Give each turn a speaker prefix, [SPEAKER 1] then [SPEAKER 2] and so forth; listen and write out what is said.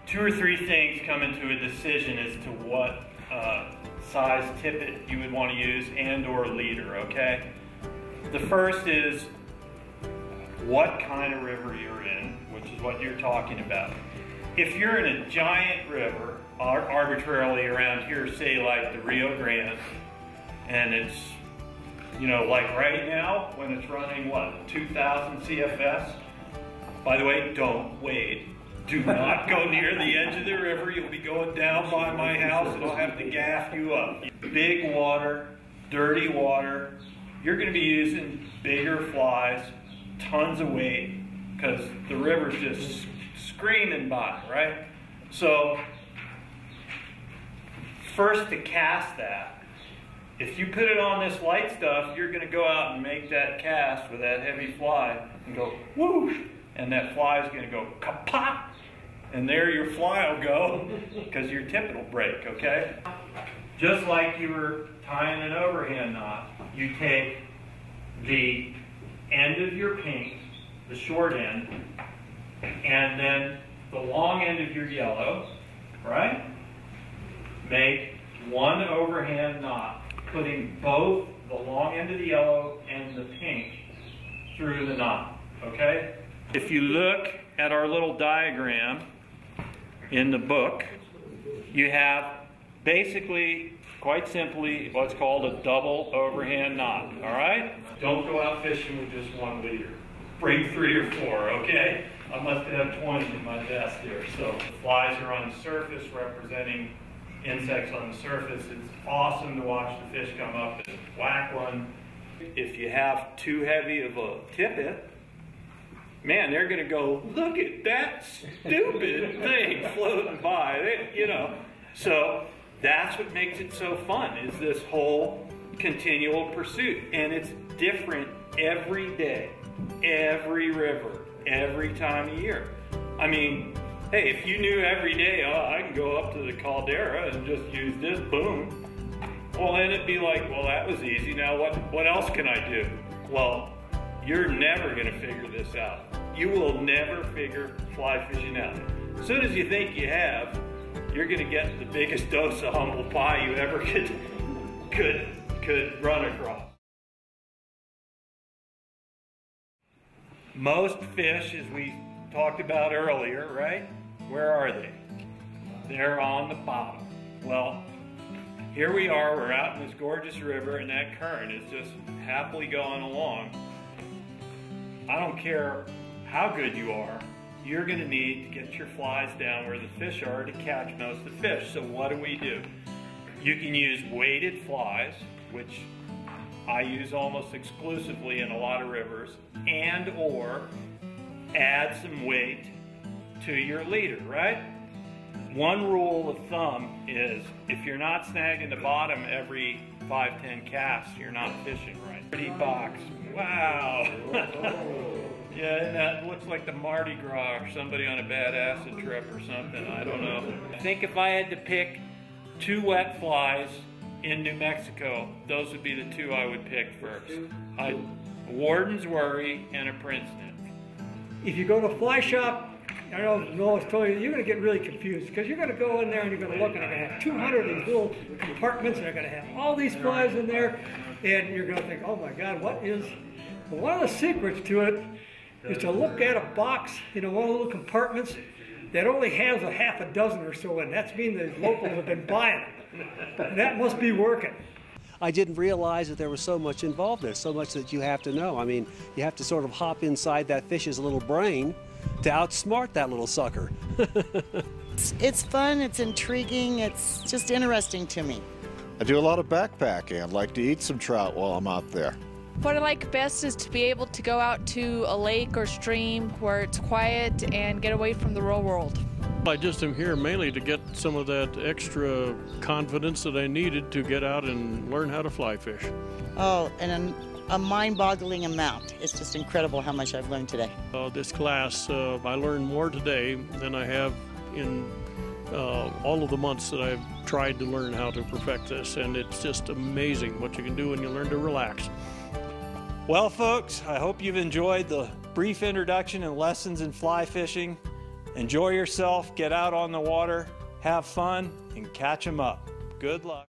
[SPEAKER 1] 2 or 3 things come into a decision as to what size tippet you would want to use and or leader, okay? The first is what kind of river you're in, which is what you're talking about. If you're in a giant river, arbitrarily around here, say like the Rio Grande, and it's, you know, like right now when it's running, what, 2,000 CFS? By the way, don't wade. Do not go near the edge of the river. You'll be going down by my house and I'll have to gaff you up. Big water, dirty water. You're going to be using bigger flies, tons of weight, because the river's just screaming by, right? So, first to cast that, if you put it on this light stuff, you're going to go out and make that cast with that heavy fly and go whoosh, and that fly is going to go kapop. And there your fly will go, because your tippet will break, okay? Just like you were tying an overhand knot, you take the end of your pink, the short end, and then the long end of your yellow, right? Make one overhand knot, putting both the long end of the yellow and the pink through the knot, okay? If you look at our little diagram in the book, you have basically, quite simply, what's called a double overhand knot, all right? Don't go out fishing with just one leader. Bring 3 or 4, okay? I must have 20 in my vest here. So flies are on the surface representing insects on the surface. It's awesome to watch the fish come up and whack one. If you have too heavy of a tippet, man, they're going to go, look at that stupid thing floating by, you know. So that's what makes it so fun, is this whole continual pursuit. And it's different every day, every river, every time of year. I mean, hey, if you knew every day, oh, I can go up to the caldera and just use this, boom. Well, then it'd be like, well, that was easy. Now what else can I do? Well, you're never going to figure this out. You will never figure fly fishing out. As soon as you think you have, you're going to get the biggest dose of humble pie you ever could run across. Most fish, as we talked about earlier, right? Where are they? They're on the bottom. Well, here we are, we're out in this gorgeous river, and that current is just happily going along. I don't care how good you are, you're going to need to get your flies down where the fish are to catch most of the fish. So what do? You can use weighted flies, which I use almost exclusively in a lot of rivers, and or add some weight to your leader, right? One rule of thumb is if you're not snagging the bottom every 5-10 casts, you're not fishing right. Pretty box. Wow. Yeah, and that looks like the Mardi Gras or somebody on a bad acid trip or something. I don't know. I think if I had to pick 2 wet flies in New Mexico, those would be the 2 I would pick first. A Warden's Worry and a Princeton.
[SPEAKER 2] If you go to a fly shop, I know Noah's told you, you're going to get really confused because you're going to go in there and you're going to look and they're going to have 200 of these little compartments and they're going to have all these flies in there, and you're going to think, oh my God, what is... Well, one of the secrets to it is to look at a box, you know, one of the little compartments that only has a half a dozen or so in. That's mean the locals have been buying it. That must be working.
[SPEAKER 3] I didn't realize that there was so much involved there, so much that you have to know. I mean, you have to sort of hop inside that fish's little brain to outsmart that little sucker.
[SPEAKER 4] It's fun, it's intriguing, it's just interesting to me.
[SPEAKER 5] I do a lot of backpacking. I'd like to eat some trout while I'm out there.
[SPEAKER 6] What I like best is to be able to go out to a lake or stream where it's quiet and get away from the real world.
[SPEAKER 7] I just am here mainly to get some of that extra confidence that I needed to get out and learn how to fly fish.
[SPEAKER 4] Oh, and a mind-boggling amount. It's just incredible how much I've learned today.
[SPEAKER 7] This class, I learned more today than I have in all of the months that I've tried to learn how to perfect this, and it's just amazing what you can do when you learn to relax.
[SPEAKER 1] Well, folks, I hope you've enjoyed the brief introduction and lessons in fly fishing. Enjoy yourself, get out on the water, have fun, and catch them up. Good luck.